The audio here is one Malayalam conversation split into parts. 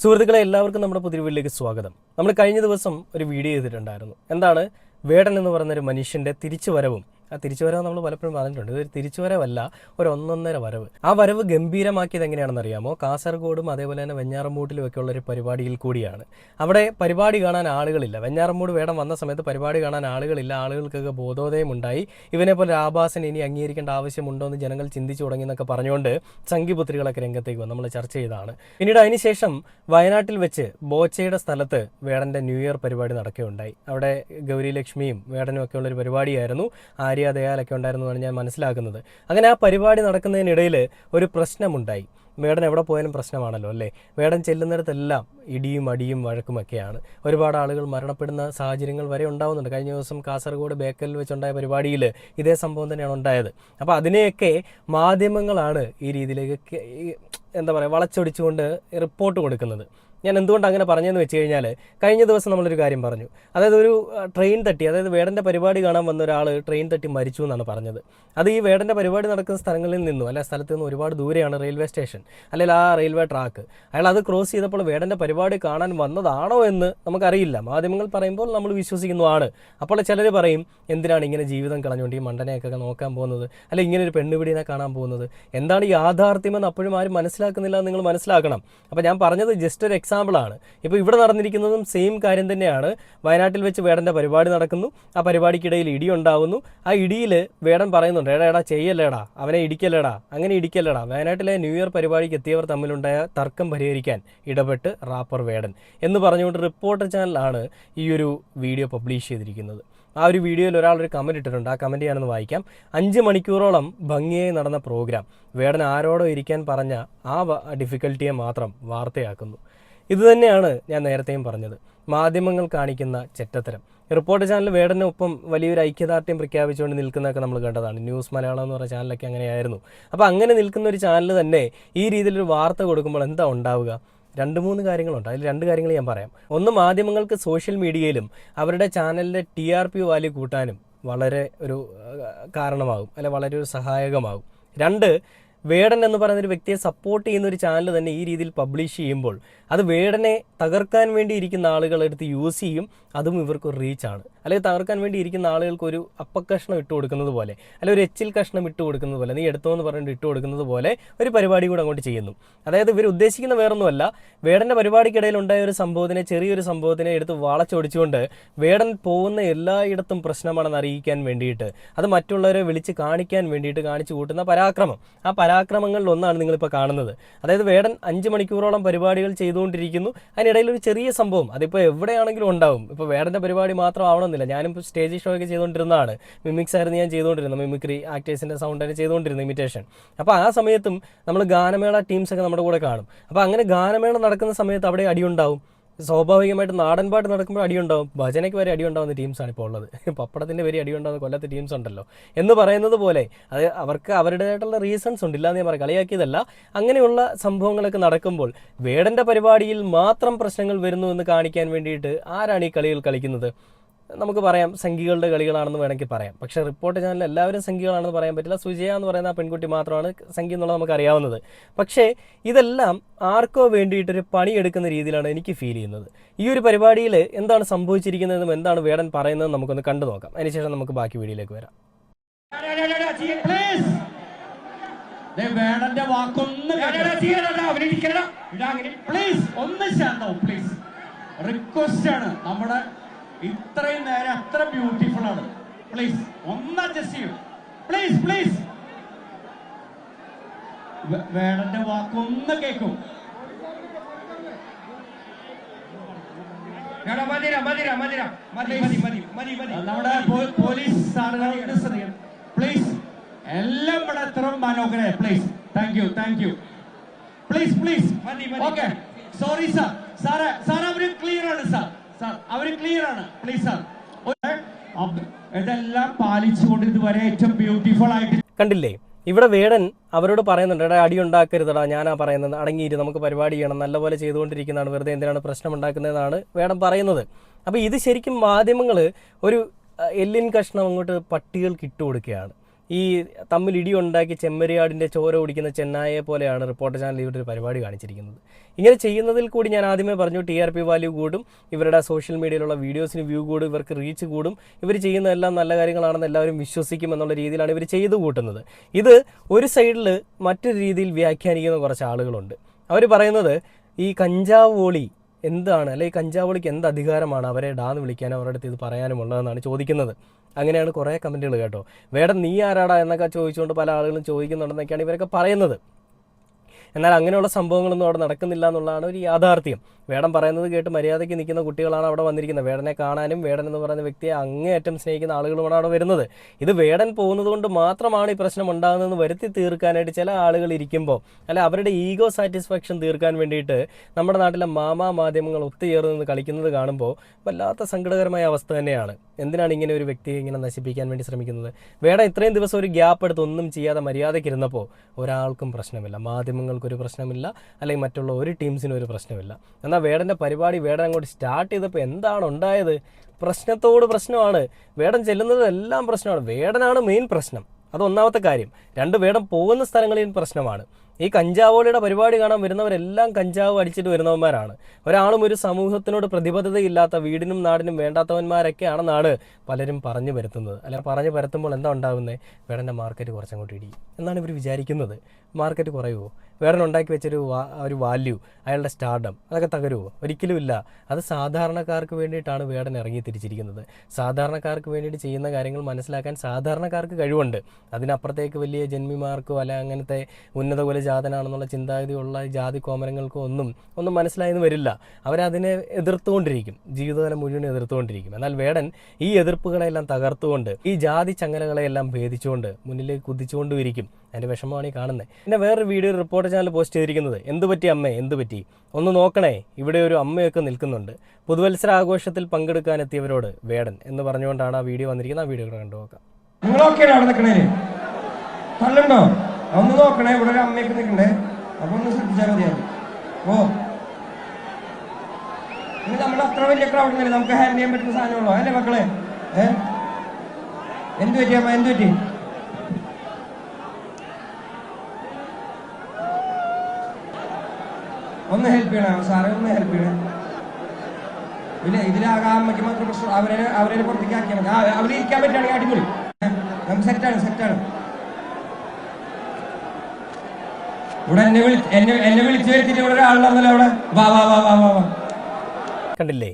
സുഹൃത്തുക്കളെ എല്ലാവർക്കും നമ്മുടെ പുതിയ വീട്ടിലേക്ക് സ്വാഗതം. നമ്മൾ കഴിഞ്ഞ ദിവസം ഒരു വീഡിയോ ചെയ്തിട്ടുണ്ടായിരുന്നു. എന്താണ് വേടൻ എന്ന് പറയുന്നൊരു മനുഷ്യൻ്റെ തിരിച്ചുവരവും. ആ തിരിച്ചുവരവ് നമ്മൾ പലപ്പോഴും പറഞ്ഞിട്ടുണ്ട്. ഇതൊരു തിരിച്ചുവരവല്ല, ഒരു ഒന്നൊന്നര വരവ്. ആ വരവ് ഗംഭീരമാക്കിയത് എങ്ങനെയാണെന്ന് അറിയാമോ? കാസർഗോഡും അതേപോലെ തന്നെ വെഞ്ഞാറമൂട്ടിലും ഒക്കെ ഉള്ളൊരു പരിപാടിയിൽ കൂടിയാണ്. അവിടെ പരിപാടി കാണാൻ ആളുകളില്ല. വെഞ്ഞാറമൂട് വേടൻ വന്ന സമയത്ത് പരിപാടി കാണാൻ ആളുകളില്ല. ആളുകൾക്കൊക്കെ ബോധോദയം ഉണ്ടായി. ഇവനെ പോലെ ആഭാസൻ ഇനി അംഗീകരിക്കേണ്ട ആവശ്യമുണ്ടോ എന്ന് ജനങ്ങൾ ചിന്തിച്ചു തുടങ്ങി എന്നൊക്കെ പറഞ്ഞുകൊണ്ട് സംഘിപുത്രികളൊക്കെ രംഗത്തേക്ക് വന്ന് നമ്മൾ ചർച്ച ചെയ്തതാണ്. പിന്നീട് അതിനുശേഷം വയനാട്ടിൽ വെച്ച് ബോച്ചയുടെ സ്ഥലത്ത് വേടൻ്റെ ന്യൂ ഇയർ പരിപാടി നടക്കുകയുണ്ടായി. അവിടെ ഗൗരി ലക്ഷ്മിയും വേടനും ഒക്കെ ഉള്ളൊരു പരിപാടിയായിരുന്നു. ആര്യ ദയാലൊക്കെ ഉണ്ടായിരുന്നു എന്നാണ് ഞാൻ മനസ്സിലാക്കുന്നത്. അങ്ങനെ ആ പരിപാടി നടക്കുന്നതിനിടയിൽ ഒരു പ്രശ്നമുണ്ടായി. വേടൻ എവിടെ പോയാലും പ്രശ്നമാണല്ലോ അല്ലേ? വേടൻ ചെല്ലുന്നിടത്തെല്ലാം ഇടിയും അടിയും വഴക്കുമൊക്കെയാണ്. ഒരുപാട് ആളുകൾ മരണപ്പെടുന്ന സാഹചര്യങ്ങൾ വരെ ഉണ്ടാവുന്നുണ്ട്. കഴിഞ്ഞ ദിവസം കാസർഗോഡ് ബേക്കലിൽ വെച്ചുണ്ടായ പരിപാടിയിൽ ഇതേ സംഭവം തന്നെയാണ് ഉണ്ടായത്. അപ്പോൾ അതിനെയൊക്കെ മാധ്യമങ്ങളാണ് ഈ രീതിയിലേക്ക് എന്താ പറയുക വളച്ചൊടിച്ചുകൊണ്ട് റിപ്പോർട്ട് കൊടുക്കുന്നത്. ഞാൻ എന്തുകൊണ്ട് അങ്ങനെ പറഞ്ഞതെന്ന് വെച്ച് കഴിഞ്ഞാൽ, കഴിഞ്ഞ ദിവസം നമ്മളൊരു കാര്യം പറഞ്ഞു. അതായത് ഒരു ട്രെയിൻ തട്ടി, അതായത് വേടൻ്റെ പരിപാടി കാണാൻ വന്ന ഒരാൾ ട്രെയിൻ തട്ടി മരിച്ചു എന്നാണ് പറഞ്ഞത്. അത് ഈ വേടൻ്റെ പരിപാടി നടക്കുന്ന സ്ഥലങ്ങളിൽ നിന്നും അല്ലെ സ്ഥലത്ത് നിന്ന് ഒരുപാട് ദൂരെയാണ് റെയിൽവേ സ്റ്റേഷൻ, അല്ലെങ്കിൽ ആ റെയിൽവേ ട്രാക്ക്. അയാൾ അത് ക്രോസ് ചെയ്തപ്പോൾ വേടൻ്റെ പരിപാടി കാണാൻ വന്നതാണോ എന്ന് നമുക്കറിയില്ല. മാധ്യമങ്ങൾ പറയുമ്പോൾ നമ്മൾ വിശ്വസിക്കുന്നതാണ്. അപ്പോൾ ചിലർ പറയും, എന്തിനാണ് ഇങ്ങനെ ജീവിതം കളഞ്ഞുകൊണ്ട് ഈ മണ്ടനെയൊക്കെ നോക്കാൻ പോകുന്നത്, അല്ലെ ഇങ്ങനെ ഒരു പെണ്ണുപിടിനെ കാണാൻ പോകുന്നത്? എന്താണ് യാഥാർത്ഥ്യമെന്ന് അപ്പോഴും ആരും മനസ്സിലാക്കുന്നില്ല എന്ന് നിങ്ങൾ മനസ്സിലാക്കണം. അപ്പോൾ ഞാൻ പറഞ്ഞത് ജസ്റ്റ് ഒരു എക്സാമ്പിളാണ്. ഇപ്പോൾ ഇവിടെ നടന്നിരിക്കുന്നതും സെയിം കാര്യം തന്നെയാണ്. വയനാട്ടിൽ വെച്ച് വേടൻ്റെ പരിപാടി നടക്കുന്നു. ആ പരിപാടിക്കിടയിൽ ഇടി ഉണ്ടാകുന്നു. ആ ഇടിയിൽ വേടൻ പറയുന്നുണ്ട്, എടാ ചെയ്യല്ലേടാ, അവനെ ഇടിക്കല്ലേടാ, അങ്ങനെ ഇടിക്കല്ലേടാ. വയനാട്ടിലെ ന്യൂ ഇയർ പരിപാടിക്ക് എത്തിയവർ തമ്മിലുണ്ടായ തർക്കം പരിഹരിക്കാൻ ഇടപെട്ട് റാപ്പർ വേടൻ എന്ന് പറഞ്ഞുകൊണ്ട് റിപ്പോർട്ടർ ചാനലാണ് ഈ ഒരു വീഡിയോ പബ്ലിഷ് ചെയ്തിരിക്കുന്നത്. ആ ഒരു വീഡിയോയിൽ ഒരാളൊരു കമൻറ്റ് ഇട്ടിട്ടുണ്ട്. ആ കമൻറ്റ് ഞാനൊന്ന് വായിക്കാം. 5 മണിക്കൂറോളം ഭംഗിയായി നടന്ന പ്രോഗ്രാം വേടൻ ആരോടോ ഇരിക്കാൻ പറഞ്ഞ ആ ഡിഫിക്കൽട്ടിയെ മാത്രം വാർത്തയാക്കുന്നു. ഇതുതന്നെയാണ് ഞാൻ നേരത്തെയും പറഞ്ഞത്, മാധ്യമങ്ങൾ കാണിക്കുന്ന ചെറ്റത്തരം. റിപ്പോർട്ടർ ചാനൽ വേടനൊപ്പം വലിയൊരു ഐക്യദാർഢ്യം പ്രഖ്യാപിച്ചുകൊണ്ട് നിൽക്കുന്നതൊക്കെ നമ്മൾ കണ്ടതാണ്. ന്യൂസ് മലയാളം എന്ന് പറഞ്ഞ ചാനലൊക്കെ അങ്ങനെയായിരുന്നു. അപ്പോൾ അങ്ങനെ നിൽക്കുന്ന ഒരു ചാനൽ തന്നെ ഈ രീതിയിലൊരു വാർത്ത കൊടുക്കുമ്പോൾ എന്താ ഉണ്ടാവുക? 2-3 കാര്യങ്ങളുണ്ട്. അതിൽ 2 കാര്യങ്ങൾ ഞാൻ പറയാം. ഒന്ന്, മാധ്യമങ്ങൾക്ക് സോഷ്യൽ മീഡിയയിലും അവരുടെ ചാനലിൻ്റെ TRP വാല്യൂ കൂട്ടാനും വളരെ ഒരു കാരണമാകും, അല്ലെ വളരെ ഒരു സഹായകമാകും. 2, വേടൻ എന്ന് പറയുന്നൊരു വ്യക്തിയെ സപ്പോർട്ട് ചെയ്യുന്ന ഒരു ചാനൽ തന്നെ ഈ രീതിയിൽ പബ്ലിഷ് ചെയ്യുമ്പോൾ അത് വേടനെ തകർക്കാൻ വേണ്ടി ഇരിക്കുന്ന ആളുകളെടുത്ത് യൂസ് ചെയ്യും. അതും ഇവർക്കൊരു റീച്ചാണ്. അല്ലെങ്കിൽ തകർക്കാൻ വേണ്ടി ഇരിക്കുന്ന ആളുകൾക്ക് ഒരു അപ്പക്കഷ്ണം ഇട്ട് കൊടുക്കുന്നത് പോലെ, അല്ലെങ്കിൽ ഒരു എച്ചിൽ കഷ്ണം ഇട്ട് കൊടുക്കുന്നത് പോലെ, നീ എടുത്തോ എന്ന് പറഞ്ഞിട്ട് ഇട്ട് കൊടുക്കുന്നത് പോലെ ഒരു പരിപാടി കൂടെ അങ്ങോട്ട് ചെയ്യുന്നു. അതായത് ഇവർ ഉദ്ദേശിക്കുന്ന വേറൊന്നുമല്ല, വേടൻ്റെ പരിപാടിക്കിടയിൽ ഉണ്ടായ ഒരു സംഭവത്തിനെ, ചെറിയൊരു സംഭവത്തിനെ എടുത്ത് വളച്ചൊടിച്ചുകൊണ്ട് വേടൻ പോകുന്ന എല്ലായിടത്തും പ്രശ്നമാണെന്ന് അറിയിക്കാൻ വേണ്ടിയിട്ട്, അത് മറ്റുള്ളവരെ വിളിച്ച് കാണിക്കാൻ വേണ്ടിയിട്ട് കാണിച്ചു കൂട്ടുന്ന പരാക്രമം. ആ പരാക്രമങ്ങളിൽ ഒന്നാണ് നിങ്ങളിപ്പോൾ കാണുന്നത്. അതായത് വേടൻ 5 മണിക്കൂറോളം പരിപാടികൾ ചെയ്തുകൊണ്ടിരിക്കുന്നു. അതിനിടയിൽ ഒരു ചെറിയ സംഭവം അതിപ്പോൾ എവിടെയാണെങ്കിലും ഉണ്ടാവും. ഇപ്പോൾ വേടൻ്റെ പരിപാടി മാത്രം ആവണമെന്നില്ല. ഞാനും ഇപ്പോൾ സ്റ്റേജ് ഷോ ഒക്കെ ചെയ്തുകൊണ്ടിരുന്നതാണ്. മിമിക്സ് ആയിരുന്നു ഞാൻ ചെയ്തുകൊണ്ടിരുന്നത്. മിമിക്രി ആക്ടേഴ്സിൻ്റെ സൗണ്ടാണ് ചെയ്തുകൊണ്ടിരുന്നത്, ഇമിറ്റേഷൻ. അപ്പോൾ ആ സമയത്തും നമ്മൾ ഗാനമേള ടീംസൊക്കെ നമ്മുടെ കൂടെ കാണും. അപ്പോൾ അങ്ങനെ ഗാനമേള നടക്കുന്ന സമയത്ത് അവിടെ അടിയുണ്ടാവും. സ്വാഭാവികമായിട്ട് നാടൻ പാട്ട് നടക്കുമ്പോൾ അടിയുണ്ടാവും. ഭജനയ്ക്ക് വരെ അടിയുണ്ടാവുന്ന ടീംസാണ് ഇപ്പോൾ ഉള്ളത്. പപ്പടത്തിൻ്റെ വരെ അടിയുണ്ടാവുന്ന കൊല്ലത്തെ ടീംസ് ഉണ്ടല്ലോ എന്ന് പറയുന്നത് പോലെ, അത് അവർക്ക് അവരുടേതായിട്ടുള്ള റീസൺസ് ഉണ്ട്, ഇല്ലാന്ന് ഞാൻ പറയാം, കളിയാക്കിയതല്ല. അങ്ങനെയുള്ള സംഭവങ്ങളൊക്കെ നടക്കുമ്പോൾ വേടൻ്റെ പരിപാടിയിൽ മാത്രം പ്രശ്നങ്ങൾ വരുന്നു എന്ന് കാണിക്കാൻ വേണ്ടിയിട്ട് ആരാണ് ഈ കളികൾ കളിക്കുന്നത്? നമുക്ക് പറയാം സംഘികളുടെ കളികളാണെന്ന് വേണമെങ്കിൽ പറയാം. പക്ഷേ റിപ്പോർട്ടർ ചാനലിൽ എല്ലാവരും സംഘികളാണെന്ന് പറയാൻ പറ്റില്ല. സുജയ എന്ന് പറയുന്ന ആ പെൺകുട്ടി മാത്രമാണ് സംഘി എന്നുള്ളത് നമുക്ക് അറിയാവുന്നത്. പക്ഷേ ഇതെല്ലാം ആർക്കോ വേണ്ടിയിട്ടൊരു പണിയെടുക്കുന്ന രീതിയിലാണ് എനിക്ക് ഫീൽ ചെയ്യുന്നത്. ഈ ഒരു പരിപാടിയിൽ എന്താണ് സംഭവിച്ചിരിക്കുന്നതെന്നും എന്താണ് വേടൻ പറയുന്നതെന്ന് നമുക്കൊന്ന് കണ്ടു നോക്കാം. അതിനുശേഷം നമുക്ക് ബാക്കി വീഡിയോയിലേക്ക് വരാം. വേടന്റെ വാക്കൊന്ന് റിക്വസ്റ്റ് ആണ്. നമ്മുടെ ഇത്രയും നേരം അത്ര ബ്യൂട്ടിഫുൾ ആണ്. പ്ലീസ് ഒന്ന് അഡ്ജസ്റ്റ് ചെയ്യൂ. പ്ലീസ് വേടന്റെ വാക്കൊന്ന് കേൾക്കും. നമ്മുടെ പോലീസ് ആളുകളെ ശ്രദ്ധിക്കണം പ്ലീസ്. എല്ലാം ഇവിടെ എത്ര മനോഹര. Please thank you please. Okay, sorry sir അവര് ക്ലിയർ ആണ് സാർ അവര് ക്ലിയർ ആണ്. പ്ലീസ് സാർ, ഇതെല്ലാം പാലിച്ചുകൊണ്ട് ഇതുവരെ ഏറ്റവും ബ്യൂട്ടിഫുൾ ആയിട്ട് കണ്ടില്ലേ? ഇവിടെ വേടൻ അവരോട് പറയുന്നുണ്ട്, എടാ അടി ഉണ്ടാക്കരുതടാ, ഞാനാ പറയുന്നത്, അടങ്ങിയിട്ട് നമുക്ക് പരിപാടി ചെയ്യണം, നല്ലപോലെ ചെയ്തുകൊണ്ടിരിക്കുന്നതാണ്, വെറുതെ എന്തിനാണ് പ്രശ്നം ഉണ്ടാക്കുന്നതെന്നാണ് വേടൻ പറയുന്നത്. അപ്പോൾ ഇത് ശരിക്കും മാധ്യമങ്ങൾ ഒരു എല്ലിൻ കഷ്ണം അങ്ങോട്ട് പട്ടികൾക്ക് ഇട്ടുകൊടുക്കുകയാണ്. ഈ തമ്മിൽ ഇടി ഉണ്ടാക്കി ചെമ്മരിയാടിൻ്റെ ചോര കുടിക്കുന്ന ചെന്നായെ പോലെയാണ് റിപ്പോർട്ടർ ചാനൽ ഇവിടെ ഒരു പരിപാടി കാണിച്ചിരിക്കുന്നത്. ഇങ്ങനെ ചെയ്യുന്നതിൽ കൂടി ഞാൻ ആദ്യമേ പറഞ്ഞു TRP വാല്യൂ കൂടും, ഇവരുടെ സോഷ്യൽ മീഡിയയിലുള്ള വീഡിയോസിന് വ്യൂ കൂടും, ഇവർക്ക് റീച്ച് കൂടും, ഇവർ ചെയ്യുന്നതെല്ലാം നല്ല കാര്യങ്ങളാണെന്ന് എല്ലാവരും വിശ്വസിക്കും എന്നുള്ള രീതിയിലാണ് ഇവർ ചെയ്തു കൂട്ടുന്നത്. ഇത് ഒരു സൈഡിൽ മറ്റൊരു രീതിയിൽ വ്യാഖ്യാനിക്കുന്ന കുറച്ച് ആളുകളുണ്ട്. അവർ പറയുന്നത് ഈ കഞ്ചാവ് വോളി എന്താണ്, അല്ലെങ്കിൽ കഞ്ചാവ് വോളിക്ക് എന്ത് അധികാരമാണ് അവരെ ഡാന്ന് വിളിക്കാനും അവരുടെ അടുത്ത് ഇത് പറയാനുമുള്ളതെന്നാണ് ചോദിക്കുന്നത്. അങ്ങനെയാണ് കുറേ കമൻറ്റുകൾ കേട്ടോ. വേടൻ നീ ആരാടാ എന്നൊക്കെ ചോദിച്ചുകൊണ്ട് പല ആളുകളും ചോദിക്കുന്നുണ്ടെന്നൊക്കെയാണ് ഇവരൊക്കെ പറയുന്നത്. എന്നാൽ അങ്ങനെയുള്ള സംഭവങ്ങളൊന്നും അവിടെ നടക്കുന്നില്ല എന്നുള്ളതാണ് ഒരു യാഥാർത്ഥ്യം. വേടൻ പറയുന്നത് കേട്ട് മര്യാദയ്ക്ക് നിൽക്കുന്ന കുട്ടികളാണ് അവിടെ വന്നിരിക്കുന്നത്. വേടനെ കാണാനും വേടൻ എന്ന് പറയുന്ന വ്യക്തിയെ അങ്ങേയറ്റം സ്നേഹിക്കുന്ന ആളുകളുമാണ് അവിടെ വരുന്നത്. ഇത് വേടൻ പോകുന്നത് കൊണ്ട് മാത്രമാണ് ഈ പ്രശ്നം ഉണ്ടാകുന്നതെന്ന് വരുത്തി തീർക്കാനായിട്ട് ചില ആളുകൾ ഇരിക്കുമ്പോൾ, അല്ല അവരുടെ ഈഗോ സാറ്റിസ്ഫാക്ഷൻ തീർക്കാൻ വേണ്ടിയിട്ട് നമ്മുടെ നാട്ടിലെ മാധ്യമങ്ങൾ ഒത്തുചേർന്ന് നിന്ന് കളിക്കുന്നത് കാണുമ്പോൾ വല്ലാത്ത സങ്കടകരമായ അവസ്ഥ തന്നെയാണ്. എന്തിനാണ് ഇങ്ങനെ ഒരു വ്യക്തിയെ ഇങ്ങനെ നശിപ്പിക്കാൻ വേണ്ടി ശ്രമിക്കുന്നത്? വേടൻ ഇത്രയും ദിവസം ഒരു ഗ്യാപ്പ് എടുത്ത് ഒന്നും ചെയ്യാതെ മര്യാദയ്ക്കിരുന്നപ്പോൾ ഒരാൾക്കും പ്രശ്നമില്ല, മാധ്യമങ്ങൾക്കൊരു പ്രശ്നമില്ല, അല്ലെങ്കിൽ മറ്റുള്ള ഒരു ടീംസിനും ഒരു പ്രശ്നമില്ല. എന്നാൽ വേടൻ്റെ പരിപാടി വേടൻ അങ്ങോട്ട് സ്റ്റാർട്ട് ചെയ്തപ്പോൾ എന്താണ് ഉണ്ടായത്? പ്രശ്നത്തോട് പ്രശ്നമാണ്. വേടൻ ചെല്ലുന്നതെല്ലാം പ്രശ്നമാണ്. വേടനാണ് മെയിൻ പ്രശ്നം, അത് ഒന്നാമത്തെ കാര്യം. രണ്ട്, വേടൻ പോകുന്ന സ്ഥലങ്ങളിൽ പ്രശ്നമാണ്. ഈ കഞ്ചാവോളിയുടെ പരിപാടി കാണാൻ വരുന്നവരെല്ലാം കഞ്ചാവ് അടിച്ചിട്ട് വരുന്നവന്മാരാണ്. ഒരാളും ഒരു സമൂഹത്തിനോട് പ്രതിബദ്ധതയില്ലാത്ത, വീടിനും നാടിനും വേണ്ടാത്തവന്മാരൊക്കെയാണെന്നാണ് പലരും പറഞ്ഞു വരുത്തുന്നത്. അല്ല, പറഞ്ഞു പരത്തുമ്പോൾ എന്താ ഉണ്ടാകുന്നത്? വേടൻ്റെ മാർക്കറ്റ് കുറച്ചങ്ങോട്ട് ഇടിയും എന്നാണ് ഇവർ വിചാരിക്കുന്നത്. മാർക്കറ്റ് കുറയുമോ? വേടൻ ഉണ്ടാക്കി വെച്ചൊരു ഒരു വാല്യൂ, അയാളുടെ സ്റ്റാർഡം, അതൊക്കെ തകരുമോ? ഒരിക്കലും ഇല്ല. അത് സാധാരണക്കാർക്ക് വേണ്ടിയിട്ടാണ് വേടൻ ഇറങ്ങി തിരിച്ചിരിക്കുന്നത്. സാധാരണക്കാർക്ക് വേണ്ടിയിട്ട് ചെയ്യുന്ന കാര്യങ്ങൾ മനസ്സിലാക്കാൻ സാധാരണക്കാർക്ക് കഴിവുണ്ട്. അതിനപ്പുറത്തേക്ക് വലിയ ജന്മിമാർക്കോ അല്ല അങ്ങനത്തെ ഉന്നത കുലജാതനാണെന്നുള്ള ചിന്താഗതിയുള്ള ജാതി കോമരങ്ങൾക്കോ ഒന്നും മനസ്സിലായെന്ന് വരില്ല. അവരതിനെ എതിർത്തുകൊണ്ടിരിക്കും, ജീവിതകാലം മുഴുവൻ എതിർത്തുകൊണ്ടിരിക്കും. എന്നാൽ വേടൻ ഈ എതിർപ്പുകളെല്ലാം തകർത്തുകൊണ്ട്, ഈ ജാതി ചങ്ങലകളെല്ലാം ഭേദിച്ചുകൊണ്ട് മുന്നിലേക്ക് കുതിച്ചുകൊണ്ടും ഇരിക്കും. അതിൻ്റെ വിഷമമാണ് ഈ കാണുന്നത്. പിന്നെ വേറൊരു വീഡിയോ റിപ്പോർട്ടർ ചാനൽ പോസ്റ്റ് ചെയ്തിരിക്കുന്നത്, എന്ത് പറ്റി അമ്മേ, എന്ത് പറ്റി, ഒന്ന് നോക്കണേ, ഇവിടെ ഒരു അമ്മയൊക്കെ നിൽക്കുന്നുണ്ട്, പുതുവത്സര ആഘോഷത്തിൽ പങ്കെടുക്കാനെത്തിയവരോട് വേടൻ എന്ന് പറഞ്ഞുകൊണ്ടാണ് ആ വീഡിയോ വന്നിരിക്കുന്നത്. ആ വീഡിയോ കണ്ടു നോക്കാം. നിങ്ങളൊക്കെയാണ് അവിടെ നിൽക്കണേ, തള്ളുണ്ടോ? ഒന്ന് നോക്കണേ, ഇവിടെ ഒരു അമ്മയൊക്കെ നിൽക്കണ്ടേ, അപ്പൊ ഒന്ന് ശ്രദ്ധിച്ചാൽ മതിയാവും. ഇനി നമ്മൾ അത്ര വലിയ ക്രൗഡിനല്ലേ നമുക്ക് ഹാൻഡിൽ ചെയ്യാൻ പറ്റുന്ന സാധനമുള്ളൂ അല്ലേ മക്കളെ? എന്ത് പറ്റി അമ്മ, എന്ത് പറ്റി? ഒന്ന് ഹെൽപ്പ് ചെയ്യണം സാറേ, ഒന്ന് ഹെൽപ്പ് ചെയ്യണം. പിന്നെ ഇതിലാകെ അമ്മയ്ക്ക് മാത്രം പ്രശ്നം, അവരെ പുറത്തേക്ക് ആക്കിയാൽ മതി. അവര് ഇരിക്കാൻ പറ്റുകയാണെങ്കിൽ അടിപൊളി, നമുക്ക് സെറ്റാണ്. ഇവിടെ എന്നെ വിളിച്ചു വരുത്തിട്ട് ഇവിടെ ഒരാളുണ്ടല്ലോ അവിടെ. വാ. കണ്ടില്ലേ,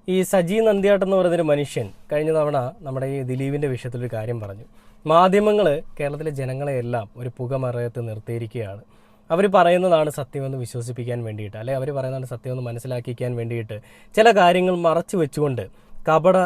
ഈ സജി നന്ദിയാട്ട് എന്ന് പറയുന്നൊരു മനുഷ്യൻ കഴിഞ്ഞ തവണ നമ്മുടെ ഈ ദിലീപിൻ്റെ വിഷയത്തിലൊരു കാര്യം പറഞ്ഞു. മാധ്യമങ്ങൾ കേരളത്തിലെ ജനങ്ങളെയെല്ലാം ഒരു പുകമറയത്ത് നിർത്തിയിരിക്കുകയാണ്. അവർ പറയുന്നതാണ് സത്യമെന്ന് വിശ്വസിപ്പിക്കാൻ വേണ്ടിയിട്ട്, അല്ലെങ്കിൽ അവർ പറയുന്നതാണ് സത്യമെന്ന് മനസ്സിലാക്കിക്കാൻ വേണ്ടിയിട്ട് ചില കാര്യങ്ങൾ മറച്ചു വെച്ചുകൊണ്ട് കപട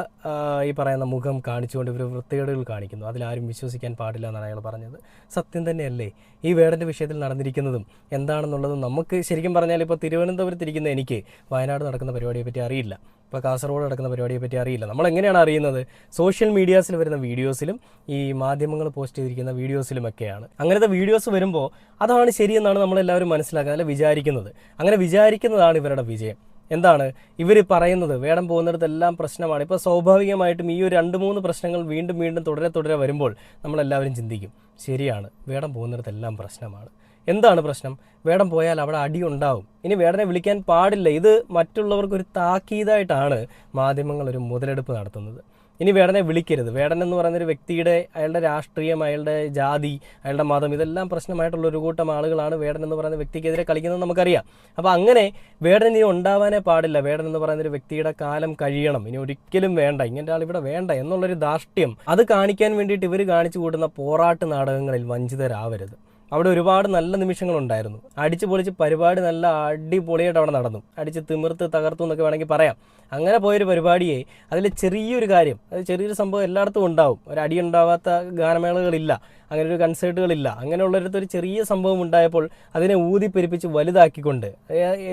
ഈ പറയുന്ന മുഖം കാണിച്ചുകൊണ്ട് ഇവർ വൃത്തികേടുകൾ കാണിക്കുന്നു. അതിലാരും വിശ്വസിക്കാൻ പാടില്ല എന്നാണ് അയാൾ പറഞ്ഞത്. സത്യം തന്നെയല്ലേ ഈ വേടൻ്റെ വിഷയത്തിൽ നടന്നിരിക്കുന്നതും എന്താണെന്നുള്ളതും? നമുക്ക് ശരിക്കും പറഞ്ഞാൽ ഇപ്പോൾ തിരുവനന്തപുരത്തിരിക്കുന്ന എനിക്ക് വയനാട് നടക്കുന്ന പരിപാടിയെപ്പറ്റി അറിയില്ല, ഇപ്പോൾ കാസർഗോഡ് നടക്കുന്ന പരിപാടിയെപ്പറ്റി അറിയില്ല. നമ്മളെങ്ങനെയാണ് അറിയുന്നത്? സോഷ്യൽ മീഡിയാസിൽ വരുന്ന വീഡിയോസിലും ഈ മാധ്യമങ്ങൾ പോസ്റ്റ് ചെയ്തിരിക്കുന്ന വീഡിയോസിലുമൊക്കെയാണ്. അങ്ങനത്തെ വീഡിയോസ് വരുമ്പോൾ അതാണ് ശരിയെന്നാണ് നമ്മളെല്ലാവരും മനസ്സിലാക്കുന്നത്, അല്ല വിചാരിക്കുന്നത്. അങ്ങനെ വിചാരിക്കുന്നതാണ് ഇവരുടെ വിജയം. എന്താണ് ഇവർ പറയുന്നത്? വേടൻ പോകുന്നിടത്തെല്ലാം പ്രശ്നമാണ്. ഇപ്പോൾ സ്വാഭാവികമായിട്ടും ഈ ഒരു 2-3 പ്രശ്നങ്ങൾ വീണ്ടും തുടരെ വരുമ്പോൾ നമ്മളെല്ലാവരും ചിന്തിക്കും, ശരിയാണ്, വേടൻ പോകുന്നിടത്തെല്ലാം പ്രശ്നമാണ്. എന്താണ് പ്രശ്നം? വേടൻ പോയാൽ അവിടെ അടി ഉണ്ടാവും. ഇനി വേടനെ വിളിക്കാൻ പാടില്ല. ഇത് മറ്റുള്ളവർക്കൊരു താക്കീതായിട്ടാണ് മാധ്യമങ്ങൾ ഒരു മുതലെടുപ്പ് നടത്തുന്നത്. ഇനി വേടനെ വിളിക്കരുത്. വേടൻ എന്ന് പറയുന്നൊരു വ്യക്തിയുടെ അയാളുടെ രാഷ്ട്രീയം, അയാളുടെ ജാതി, അയാളുടെ മതം, ഇതെല്ലാം പ്രശ്നമായിട്ടുള്ള ഒരു കൂട്ടം ആളുകളാണ് വേടൻ എന്ന് പറയുന്ന വ്യക്തിക്കെതിരെ കളിക്കുന്നത് നമുക്കറിയാം. അപ്പോൾ അങ്ങനെ വേടൻ ഇനി ഉണ്ടാവാനേ പാടില്ല. വേടൻ എന്ന് പറയുന്നൊരു വ്യക്തിയുടെ കാലം കഴിയണം, ഇനി ഒരിക്കലും വേണ്ട, ഇങ്ങനെ ആൾ ഇവിടെ വേണ്ട എന്നുള്ളൊരു ധാർഷ്ട്യം അത് കാണിക്കാൻ വേണ്ടിയിട്ട് ഇവർ കാണിച്ചു കൂട്ടുന്ന പോറാട്ട് നാടകങ്ങളിൽ വഞ്ചിതരാവരുത്. അവിടെ ഒരുപാട് നല്ല നിമിഷങ്ങളുണ്ടായിരുന്നു. അടിച്ചു പൊളിച്ച് പരിപാടി നല്ല അടിപൊളിയായിട്ട് അവിടെ നടന്നു. അടിച്ച് തിമിർത്ത് തകർത്തു എന്നൊക്കെ വേണമെങ്കിൽ പറയാം. അങ്ങനെ പോയൊരു പരിപാടിയെ അതിൽ ചെറിയൊരു കാര്യം, അത് ചെറിയൊരു സംഭവം എല്ലായിടത്തും ഉണ്ടാവും. ഒരു അടി ഉണ്ടാവാത്ത ഗാനമേളകളില്ല, അങ്ങനെ ഒരു കൺസേർട്ടുകളില്ല. അങ്ങനെയുള്ളൊരിടത്തൊരു ചെറിയ സംഭവം ഉണ്ടായപ്പോൾ അതിനെ ഊതിപ്പെരിപ്പിച്ച് വലുതാക്കിക്കൊണ്ട്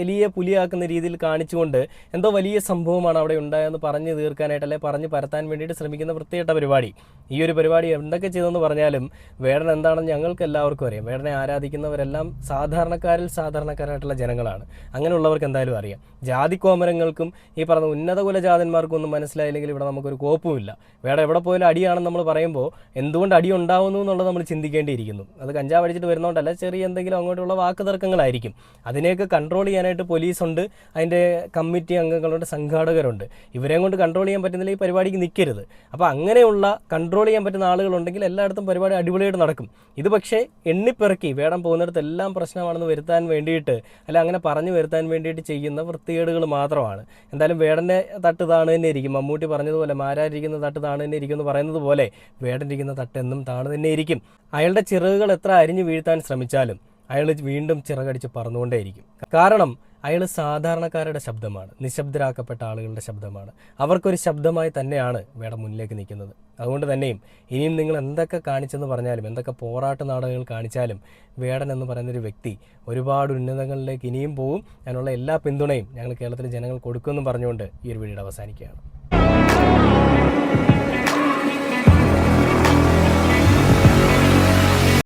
എലിയെ പുലിയാക്കുന്ന രീതിയിൽ കാണിച്ചുകൊണ്ട് എന്തോ വലിയ സംഭവമാണ് അവിടെ ഉണ്ടായതെന്ന് പറഞ്ഞു തീർക്കാനായിട്ട്, അല്ലെങ്കിൽ പറഞ്ഞ് പരത്താൻ വേണ്ടിയിട്ട് ശ്രമിക്കുന്ന വൃത്തികെട്ട പരിപാടി. ഈ ഒരു പരിപാടി എന്തൊക്കെ ചെയ്തെന്ന് പറഞ്ഞാലും വേടൻ എന്താണെന്ന് ഞങ്ങൾക്ക് എല്ലാവർക്കും അറിയാം. അറിയാം. വേടനെ ആരാധിക്കുന്നവരെല്ലാം സാധാരണക്കാരായിട്ടുള്ള ജനങ്ങളാണ്. അങ്ങനെയുള്ളവർക്ക് എന്തായാലും അറിയാം. ജാതിക്കോമരങ്ങൾക്കും ഈ പറഞ്ഞ ഉന്നത കുലജാതന്മാർക്കും ഒന്നും മനസ്സിലായില്ലെങ്കിൽ ഇവിടെ നമുക്കൊരു കോപ്പുമില്ല. വേട എവിടെ പോയാലും അടിയാണെന്ന് നമ്മൾ പറയുമ്പോൾ എന്തുകൊണ്ട് അടി ഉണ്ടാവുന്നു എന്നുള്ളത് നമ്മൾ ചിന്തിക്കേണ്ടിയിരിക്കുന്നു. അത് കഞ്ചാവ് അടിച്ചിട്ട് വരുന്നതുകൊണ്ടല്ല, ചെറിയ എന്തെങ്കിലും അങ്ങോട്ടുള്ള വാക്ക് തർക്കങ്ങളായിരിക്കും. അതിനെയൊക്കെ കൺട്രോൾ ചെയ്യാനായിട്ട് പോലീസുണ്ട്, അതിൻ്റെ കമ്മിറ്റി അംഗങ്ങളുണ്ട്, സംഘാടകരുണ്ട്. ഇവരെയും കൊണ്ട് കൺട്രോൾ ചെയ്യാൻ പറ്റുന്നില്ല ഈ പരിപാടിക്ക് നിൽക്കരുത്. അപ്പോൾ അങ്ങനെയുള്ള കൺട്രോൾ ചെയ്യാൻ പറ്റുന്ന ആളുകളുണ്ടെങ്കിൽ എല്ലായിടത്തും പരിപാടി അടിപൊളിയായിട്ട് നടക്കും. ഇത് പക്ഷേ എണ്ണിപ്പിറക്കി വേടം പോകുന്നിടത്ത് എല്ലാം പ്രശ്നമാണെന്ന് വരുത്താൻ വേണ്ടിയിട്ട്, അല്ല അങ്ങനെ പറഞ്ഞു വരുത്താൻ വേണ്ടിയിട്ട് ചെയ്യുന്ന വൃത്തികേടുകൾ മാത്രമാണ്. എന്തായാലും വേടൻ്റെ തട്ട് താണു തന്നെ ഇരിക്കും. മമ്മൂട്ടി പറഞ്ഞതുപോലെ മാരാരിരിക്കുന്ന തട്ട് താണു തന്നെ ഇരിക്കും എന്ന് പറയുന്നത് പോലെ വേടൻ ഇരിക്കുന്ന തട്ട് എന്നും താണു തന്നെ ഇരിക്കും. അയാളുടെ ചിറകുകൾ എത്ര അരിഞ്ഞു വീഴ്ത്താൻ ശ്രമിച്ചാലും അയാൾ വീണ്ടും ചിറകടിച്ച് പറന്നുകൊണ്ടേയിരിക്കും. കാരണം അയാൾ സാധാരണക്കാരുടെ ശബ്ദമാണ്, നിശബ്ദരാക്കപ്പെട്ട ആളുകളുടെ ശബ്ദമാണ്. അവർക്കൊരു ശബ്ദമായി തന്നെയാണ് വേടം മുന്നിലേക്ക് നിൽക്കുന്നത്. അതുകൊണ്ട് തന്നെയും ഇനിയും നിങ്ങൾ എന്തൊക്കെ കാണിച്ചെന്ന് പറഞ്ഞാലും, എന്തൊക്കെ പോരാട്ട നാടകങ്ങൾ കാണിച്ചാലും വേടൻ എന്ന് പറയുന്നൊരു വ്യക്തി ഒരുപാട് ഉന്നതങ്ങളിലേക്ക് ഇനിയും പോവും. അതിനുള്ള എല്ലാ പിന്തുണയും ഞങ്ങൾ കേരളത്തിലെ ജനങ്ങൾ കൊടുക്കുമെന്നും പറഞ്ഞുകൊണ്ട് ഈ ഒരു വീഡിയോ അവസാനിക്കുകയാണ്.